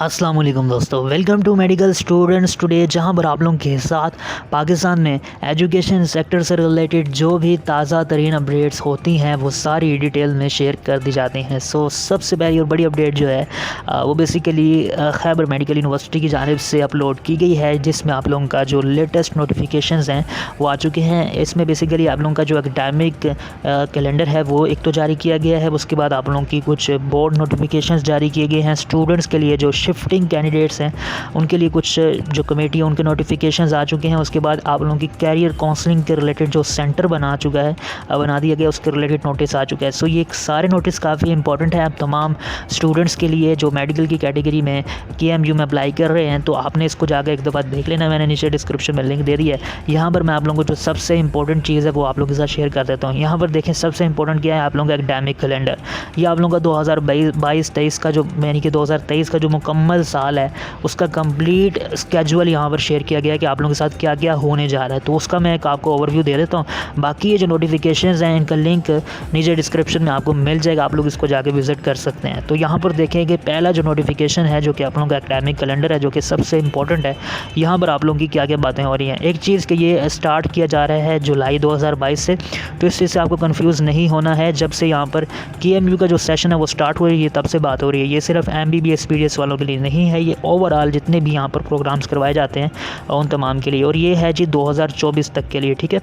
अस्सलाम वालेकुम दोस्तों, welcome to medical students today, जहां पर आप लोगों के साथ पाकिस्तान में एजुकेशन सेक्टर से रिलेटेड जो भी ताज़ा तरीन अपडेट्स होती हैं वो सारी डिटेल में शेयर कर दी जाती हैं। सबसे पहली और बड़ी अपडेट जो है वो बेसिकली खैबर मेडिकल यूनिवर्सिटी की जानिब से अपलोड की गई है, जिसमें आप लोगों का जो लेटेस्ट नोटिफिकेशंस हैं वो आ चुके हैं। इसमें बेसिकली आप लोगों का जो एकेडमिक कैलेंडर है वो एक तो जारी किया गया है, उसके बाद आप लोगों की कुछ बोर्ड नोटिफिकेशंस जारी किए गए हैं। स्टूडेंट्स के लिए जो शिफ्टिंग कैंडिडेट्स हैं उनके लिए कुछ जो कमेटी है उनके नोटिफिकेशंस आ चुके हैं। उसके बाद आप लोगों की कैरियर काउंसलिंग के रिलेटेड जो सेंटर बना दिया गया उसके रिलेटेड नोटिस आ चुका है। सो ये सारे नोटिस काफ़ी इंपॉर्टेंट है आप तमाम स्टूडेंट्स के लिए जो मेडिकल की कैटेगरी में KMU में अप्लाई कर रहे हैं। तो आपने इसको जाकर एक दफ़ा देख लेना, मैंने नीचे डिस्क्रिप्शन में लिंक दे दी है। यहाँ पर मैं आप लोगों को जो सबसे इंपॉर्टेंट चीज़ है वो आप लोगों के साथ शेयर कर देता हूँ। यहाँ पर देखें, सबसे इंपॉर्टेंट क्या है, आप लोगों का एकेडमिक कैलेंडर। ये आप लोगों का 2022-23 का जो यानी कि 2023 का जो मुकम्मल साल है उसका कंप्लीट स्केजुअल यहाँ पर शेयर किया गया है कि आप लोगों के साथ क्या क्या होने जा रहा है। तो उसका मैं एक आपको ओवरव्यू दे देता हूँ। बाकी ये जो नोटिफिकेशंस हैं इनका लिंक नीचे डिस्क्रिप्शन में आपको मिल जाएगा, आप लोग इसको जाके विजिट कर सकते हैं। तो यहाँ पर देखें कि पहला जो नोटिफिकेशन है जो कि आप लोगों का एकेडमिक कैलेंडर है जो कि सबसे इंपॉर्टेंट है, यहाँ पर आप लोगों की क्या क्या बातें हो रही हैं। एक चीज़ कि ये स्टार्ट किया जा रहा है जुलाई 2022 से, तो इस चीज़ से आपको कन्फ्यूज़ नहीं होना है। जब से यहाँ पर KMU का जो सेशन है वो स्टार्ट हो रही है तब से बात हो रही है। ये सिर्फ MBBS PDS वालों के लिए नहीं है, ये ओवरऑल जितने भी यहाँ पर प्रोग्राम्स करवाए जाते हैं उन तमाम के लिए, और ये है जी 2024 तक के लिए, ठीक है।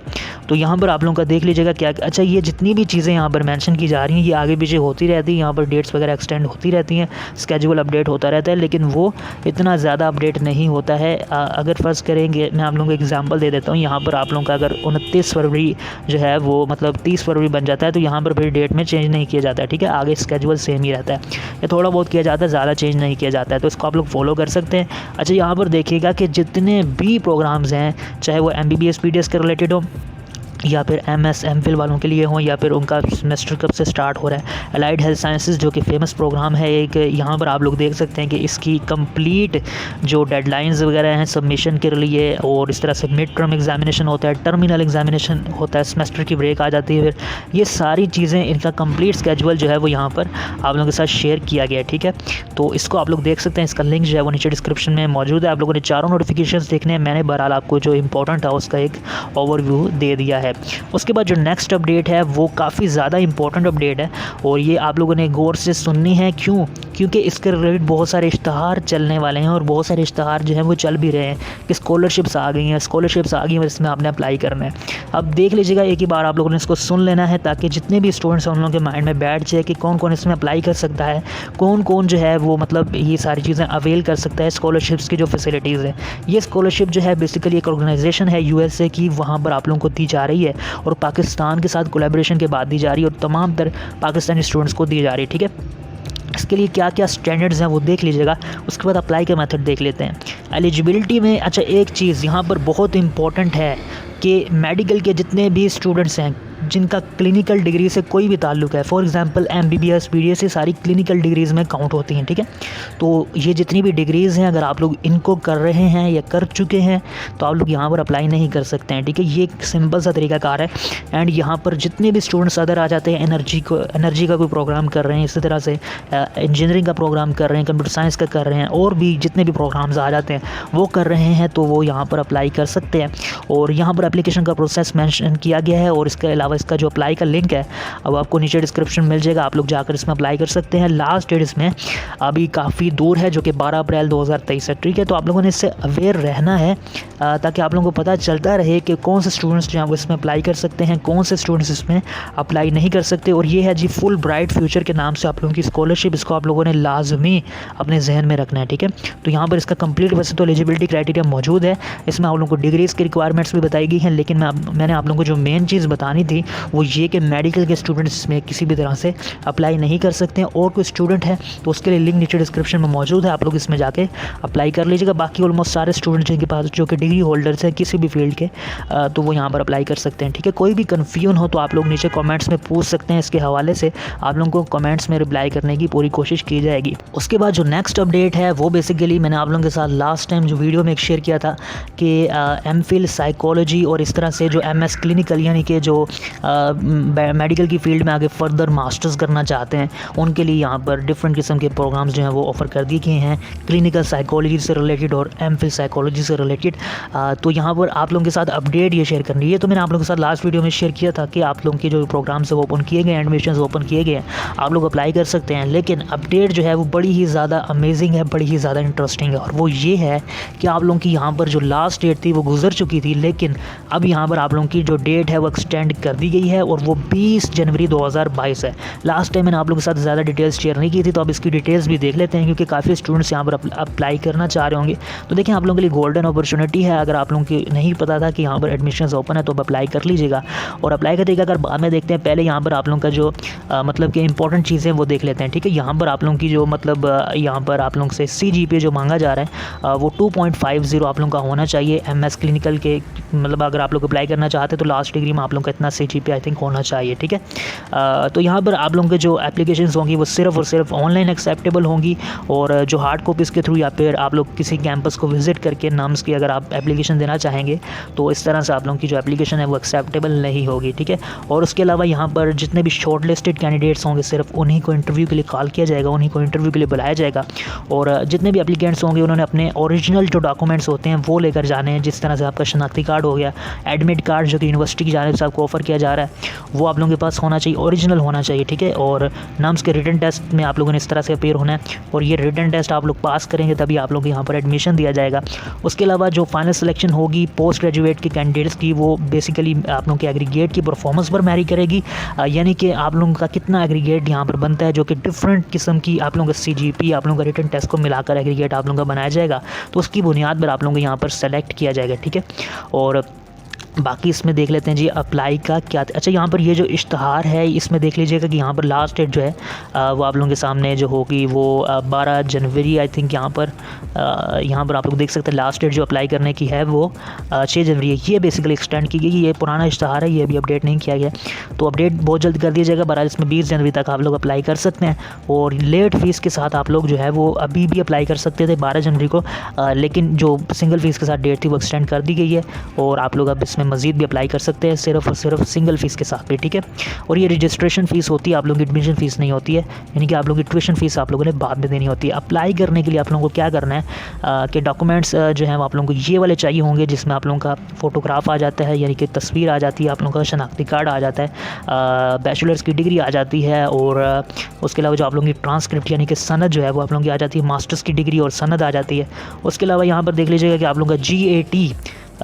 तो यहाँ पर आप लोगों का देख लीजिएगा क्या। अच्छा, ये जितनी भी चीज़ें यहाँ पर मेंशन की जा रही हैं ये आगे पीछे होती रहती हैं, यहाँ पर डेट्स वगैरह एक्सटेंड होती रहती हैं, स्केजुअल अपडेट होता रहता है, लेकिन वो इतना ज़्यादा अपडेट नहीं होता है। अगर फ़र्ज़ करेंगे, मैं आप लोगों को एग्जांपल दे देता हूँ। यहाँ पर आप लोगों का अगर 29 फरवरी जो है वो मतलब 30 फरवरी बन जाता है तो यहाँ पर फिर डेट में चेंज नहीं किया जाता है, ठीक है। आगे स्केजुअल सेम ही रहता है, या थोड़ा बहुत किया जाता है, ज़्यादा चेंज नहीं किया जाता है। तो इसको आप लोग फॉलो कर सकते हैं। अच्छा, यहाँ पर देखिएगा कि जितने भी प्रोग्राम्स हैं, चाहे वो MBBS PDS के रिलेटेड हो या फिर MS MPhil वालों के लिए हों, या फिर उनका सेमेस्टर कब से स्टार्ट हो रहा है। अलाइड हेल्थ साइंसेस जो कि फेमस प्रोग्राम है एक, यहाँ पर आप लोग देख सकते हैं कि इसकी कंप्लीट जो डेडलाइंस वगैरह हैं सबमिशन के लिए, और इस तरह से मिड टर्म एग्जामिनेशन होता है, टर्मिनल एग्जामिनेशन होता है, सेमेस्टर की ब्रेक आ जाती है, फिर ये सारी चीज़ें, इनका कंप्लीट स्केजुअल जो है वो यहाँ पर आप लोगों के साथ शेयर किया गया है, ठीक है। तो इसको आप लोग देख सकते हैं, इसका लिंक जो है वो नीचे डिस्क्रिप्शन में मौजूद है। आप लोगों ने चारों नोटिफिकेशन देखने हैं, मैंने बहरहाल आपको जो इंपॉर्टेंट है उसका एक ओवरव्यू दे दिया है। उसके बाद जो नेक्स्ट अपडेट है वो काफ़ी ज़्यादा इंपॉर्टेंट अपडेट है, और ये आप लोगों ने गौर से सुननी है। क्योंकि इसके रिलेटेड बहुत सारे इश्तहार चलने वाले हैं, और बहुत सारे इश्तहार जो हैं वो चल भी रहे हैं कि स्कॉलरशिप्स आ गई हैं इसमें आपने अप्लाई करना है। अब देख लीजिएगा, एक ही बार आप लोगों ने इसको सुन लेना है ताकि जितने भी स्टूडेंट्स हैं उन लोगों के माइंड में बैठ जाए कि कौन कौन इसमें अप्लाई कर सकता है, कौन कौन जो है वो मतलब ये सारी चीज़ें अवेल कर सकता है स्कॉलरशिप्स की जो फैसिलिटीज़ है। ये स्कॉलरशिप जो है बेसिकली एक ऑर्गेनाइजेशन है USA की, वहाँ पर आप लोगों को दी जा रही है, और पाकिस्तान के साथ कोलैबोरेशन के बाद दी जा रही है, और तमाम तर पाकिस्तानी स्टूडेंट्स को दी जा रही है, ठीक है। इसके लिए क्या क्या स्टैंडर्ड्स हैं वो देख लीजिएगा। उसके बाद अप्लाई का मेथड देख लेते हैं। एलिजिबिलिटी में अच्छा एक चीज़ यहाँ पर बहुत इंपॉर्टेंट है कि मेडिकल के जितने भी स्टूडेंट्स हैं जिनका क्लिनिकल डिग्री से कोई भी ताल्लुक़ है, फॉर एग्जांपल MBBS PDS ये सारी क्लिनिकल डिग्रीज़ में काउंट होती हैं, ठीक है। तो ये जितनी भी डिग्रीज़ हैं अगर आप लोग इनको कर रहे हैं या कर चुके हैं तो आप लोग यहाँ पर अप्लाई नहीं कर सकते हैं, ठीक है। ये एक सिंपल सा तरीकाकार है। एंड यहाँ पर जितने भी स्टूडेंट्स अदर आ जाते हैं, एनर्जी का कोई प्रोग्राम कर रहे हैं, इसी तरह से इंजीनियरिंग का प्रोग्राम कर रहे हैं, कंप्यूटर साइंस का कर रहे हैं, और भी जितने भी प्रोग्राम्स आ जाते हैं वो कर रहे हैं, तो वो यहाँ पर अप्लाई कर सकते हैं। और यहाँ पर एप्लीकेशन का प्रोसेस मेंशन किया गया है, और इसके अलावा इसका जो अप्लाई का लिंक है अब आपको नीचे डिस्क्रिप्शन मिल जाएगा, आप लोग जाकर इसमें अप्लाई कर सकते हैं। लास्ट डेट इसमें अभी काफ़ी दूर है जो कि 12 अप्रैल 2023 है, ठीक है। तो आप लोगों ने इससे अवेयर रहना है ताकि आप लोगों को पता चलता रहे कि कौन से स्टूडेंट्स जो हैं वो इसमें अप्लाई कर सकते हैं, कौन से स्टूडेंट्स इसमें अप्लाई नहीं कर सकते। और ये है जी फुल ब्राइट फ्यूचर के नाम से आप लोगों की स्कॉलरशिप, इसको आप लोगों ने लाजमी अपने जहन में रखना है, ठीक है। तो यहाँ पर इसका कंप्लीट वैसे तो एलिजिबिलिटी क्राइटेरिया मौजूद है, इसमें आप लोगों को डिग्रीज़ की रिक्वायरमेंट्स भी बताई गई हैं, लेकिन मैंने आप लोगों को जो मेन चीज़ बतानी थी वो ये कि मेडिकल के स्टूडेंट्स इसमें किसी भी तरह से अप्लाई नहीं कर सकते हैं। और कोई स्टूडेंट है तो उसके लिए लिंक नीचे डिस्क्रिप्शन में मौजूद है, आप लोग इसमें जाके अप्लाई कर लीजिएगा। बाकी ऑलमोस्ट सारे स्टूडेंट्स जिनके पास जो कि डिग्री होल्डर्स हैं किसी भी फील्ड के, तो वो यहाँ पर अप्लाई कर सकते हैं, ठीक है। कोई भी कन्फ्यूजन हो तो आप लोग नीचे कमेंट्स में पूछ सकते हैं, इसके हवाले से आप लोगों को कमेंट्स में रिप्लाई करने की पूरी कोशिश की जाएगी। उसके बाद जो नेक्स्ट अपडेट है वो बेसिकली मैंने आप लोगों के साथ लास्ट टाइम जो वीडियो में एक शेयर किया था कि MPhil साइकोलॉजी और इस तरह से जो MS क्लिनिकल यानी कि जो मेडिकल की फील्ड में आगे फर्दर मास्टर्स करना चाहते हैं उनके लिए यहाँ पर डिफरेंट किस्म के प्रोग्राम्स जो हैं वो ऑफ़र कर दिए गए हैं, क्लिनिकल साइकोलॉजी से रिलेटेड और एमफिल साइकोलॉजी से रिलेटेड। तो यहाँ पर आप लोगों के साथ अपडेट ये शेयर करनी है। ये तो मैंने आप लोगों के साथ लास्ट वीडियो में शेयर किया था कि आप लोगों के जो प्रोग्राम्स है वो ओपन किए गए हैं, एडमिशन्स ओपन किए गए हैं, आप लोग अप्लाई कर सकते हैं। लेकिन अपडेट जो है वो बड़ी ही ज़्यादा अमेजिंग है, बड़ी ही ज़्यादा इंटरेस्टिंग है, और वो ये है कि आप लोगों की यहाँ पर जो लास्ट डेट थी वो गुजर चुकी थी, लेकिन अब यहाँ पर आप लोगों की जो डेट है वो एक्सटेंड कर दी गई है और वो 20 जनवरी 2022 है। लास्ट टाइम मैंने आप लोगों के साथ ज़्यादा डिटेल्स शेयर नहीं की थी, तो अब इसकी डिटेल्स भी देख लेते हैं क्योंकि काफ़ी स्टूडेंट्स यहाँ पर अप्लाई करना चाह रहे होंगे। तो देखिए आप लोगों के लिए गोल्डन अपॉर्चुनिटी है। अगर आप लोगों की नहीं पता था कि यहाँ पर एडमिशन्स ओपन है तो अब अप्लाई कर लीजिएगा। और अप्लाई का तरीका अगर बाद में देखते हैं, पहले यहाँ पर आप लोगों का जो मतलब कि इंपॉर्टेंट चीज़ें वो देख लेते हैं। ठीक है, यहाँ पर आप लोगों की जो मतलब यहाँ पर आप लोगों से CGPA जो मांगा जा रहा है वो 2.50 आप लोगों का होना चाहिए। MS क्लिनिकल के मतलब अगर आप लोग अप्लाई करना चाहते हैं तो लास्ट डिग्री में आप लोगों का इतना CGPA आई थिंक होना चाहिए। ठीक है, तो यहाँ पर आप लोगों के जो एप्लीकेशंस होंगी वो सिर्फ और सिर्फ ऑनलाइन एक्सेप्टेबल होंगी, और जो हार्ड कॉपीज़ के थ्रू या फिर आप लोग किसी कैंपस को विजिट करके नाम्स की अगर आप एप्लीकेशन देना चाहेंगे तो इस तरह से आप लोगों की जो एप्लीकेशन है वो एक्सेप्टेबल नहीं होगी। ठीक है, और उसके अलावा यहाँ पर जितने भी शॉर्ट लिस्टेड कैंडिडेट्स होंगे सिर्फ उन्हीं को इंटरव्यू के लिए कॉल किया जाएगा, उन्हीं को इंटरव्यू के लिए बुलाया जाएगा। और जितने भी एप्लीकेंट्स होंगे उन्होंने अपने ओरिजिनल जो डॉक्यूमेंट्स होते हैं वो लेकर जाने हैं। जिस तरह से आपका शनाख्ती कार्ड हो गया, एडमिट कार्ड जो कि यूनिवर्सिटी की जानिब से आपको ऑफर किया जा रहा है वो आप लोगों के पास होना चाहिए, ओरिजिनल होना चाहिए। ठीक है, और नाम्स के रिटन टेस्ट में आप लोगों ने इस तरह से अपेयर होना है और ये रिटन टेस्ट आप लोग पास करेंगे तभी आप लोग को यहाँ पर एडमिशन दिया जाएगा। उसके अलावा जो फाइनल सिलेक्शन होगी पोस्ट ग्रेजुएट के कैंडिडेट्स की वो बेसिकली आप लोगों के एग्रीगेट की परफॉर्मेंस पर मैरी करेगी, यानी कि आप लोगों का कितना एग्रीगेट यहाँ पर बनता है, जो कि डिफरेंट किस्म की आप लोगों का CGP आप लोगों का रिटन टेस्ट को मिलाकर एग्रीगेट आप लोगों का बनाया जाएगा। तो उसकी बुनियाद पर आप लोगों को यहाँ पर सेलेक्ट किया जाएगा। ठीक है, और बाकी इसमें देख लेते हैं जी अप्लाई का क्या। अच्छा, यहाँ पर ये जो इश्तहार है इसमें देख लीजिएगा कि यहाँ पर लास्ट डेट जो है वो आप लोगों के सामने जो होगी वो 12 जनवरी आई थिंक। यहाँ पर आप लोग देख सकते हैं लास्ट डेट जो अप्लाई करने की है वो 6 जनवरी है। ये बेसिकली एक्सटेंड की गई, ये पुराना इश्तहार है, ये अभी अपडेट नहीं किया गया, तो अपडेट बहुत जल्द कर दिया जाएगा। बहरहाल इसमें 20 जनवरी तक आप लोग अप्लाई कर सकते हैं और लेट फीस के साथ आप लोग जो है वो अभी भी अप्लाई कर सकते थे 12 जनवरी को, लेकिन जो सिंगल फीस के साथ डेट थी वो एक्सटेंड कर दी गई है और आप लोग अब इसमें मज़ीद भी अप्लाई कर सकते हैं सिर्फ और सिर्फ सिंगल फ़ीस के साथ भी। ठीक है, और ये रजिस्ट्रेशन फ़ीस होती है, आप लोगों की एडमिशन फ़ीस नहीं होती है, यानी कि आप लोगों की ट्यूशन फ़ीस आप लोगों ने बाद में देनी होती है। अप्लाई करने के लिए आप लोगों को क्या करना है कि डॉक्यूमेंट्स जो हैं आप लोगों को ये वाले चाहिए होंगे जिसमें आप लोगों का फ़ोटोग्राफ आ जाता है, यानी कि तस्वीर आ जाती है, आप लोगों का शनाख्ती कार्ड आ जाता है, बैचलर्स की डिग्री आ जाती है, और उसके अलावा जो आप लोगों की ट्रांसक्रिप्ट यानी कि सनद जो है वो आप लोगों की आ जाती है, मास्टर्स की डिग्री और सनद आ जाती है। उसके अलावा यहाँ पर देख लीजिएगा कि आप लोगों का GAT,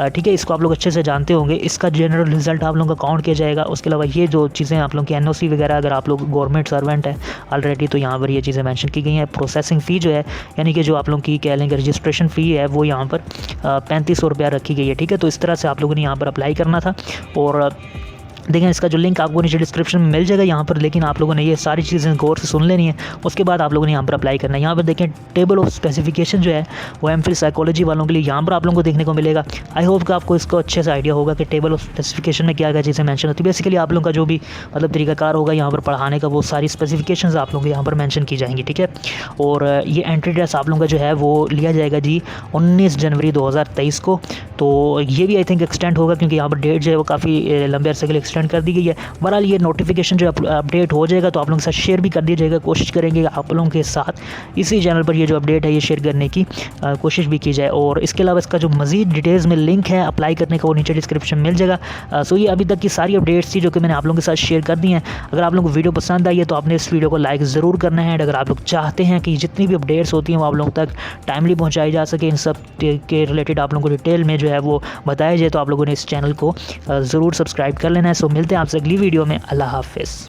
ठीक है, इसको आप लोग अच्छे से जानते होंगे, इसका जनरल रिजल्ट आप लोगों का काउंट किया जाएगा। उसके अलावा ये जो चीज़ें आप लोगों की NOC वगैरह, अगर आप लोग गवर्नमेंट सर्वेंट है ऑलरेडी तो यहाँ पर ये चीज़ें मेंशन की गई हैं। प्रोसेसिंग फ़ी जो है यानी कि जो आप लोगों की कह लेंगे रजिस्ट्रेशन फ़ी है वो यहाँ पर 3500 रुपया रखी गई है। ठीक है, तो इस तरह से आप लोगों ने यहाँ पर अप्लाई करना था। और देखें इसका जो लिंक आपको नीचे डिस्क्रिप्शन में मिल जाएगा यहाँ पर, लेकिन आप लोगों ने ये सारी चीज़ें गौर से सुन लेनी है, उसके बाद आप लोगों ने यहाँ पर अप्लाई करना है। यहाँ पर देखें टेबल ऑफ स्पेसिफिकेशन जो है वो MPhil साइकोलॉजी वालों के लिए यहाँ पर आप लोगों को देखने को मिलेगा। आई होप कि आपको इसको अच्छे से आइडिया होगा कि टेबल ऑफ स्पेसिफिकेशन में क्या क्या चीज़ें मेंशन होती है। बेसिकली आप लोगों का जो भी मतलब तरीकाकार होगा यहाँ पर पढ़ाने का, वो सारी स्पेसिफिकेशंस आप लोगों को यहाँ पर मेंशन की जाएंगी। ठीक है, और ये एंट्री टेस्ट आप लोगों का जो है वो लिया जाएगा जी 19 जनवरी 2023 को। तो ये भी आई थिंक एक्सटेंड होगा क्योंकि यहाँ पर डेट जो है वो काफ़ी लंबे अरसे के लिए एक्सटेंड कर दी गई है। बहरहाल ये नोटिफिकेशन जो अपडेट हो जाएगा तो आप लोगों के साथ शेयर भी कर दिया जाएगा। कोशिश करेंगे आप लोगों के साथ इसी चैनल पर ये जो अपडेट है ये शेयर करने की कोशिश भी की जाए। और इसके अलावा इसका जो मज़ीद डिटेल्स में लिंक है अप्लाई करने का वो नीचे डिस्क्रिप्शन मिल जाएगा। सो ये अभी तक की सारी अपडेट्स थी जो कि मैंने आप लोगों के साथ शेयर कर दी हैं। अगर आप लोगों को वीडियो पसंद आई है तो आपने इस वीडियो को लाइक ज़रूर करना है। अगर आप लोग चाहते हैं कि जितनी भी अपडेट्स होती हैं वो आप लोगों तक टाइमली पहुँचाई जा सके, इन सब के रिलेटेड आप लोगों को डिटेल में जो है वो बताया जाए, तो आप लोगों ने इस चैनल को ज़रूर सब्सक्राइब कर लेना है। सो मिलते हैं आपसे अगली वीडियो में। अल्लाह हाफ़िज़।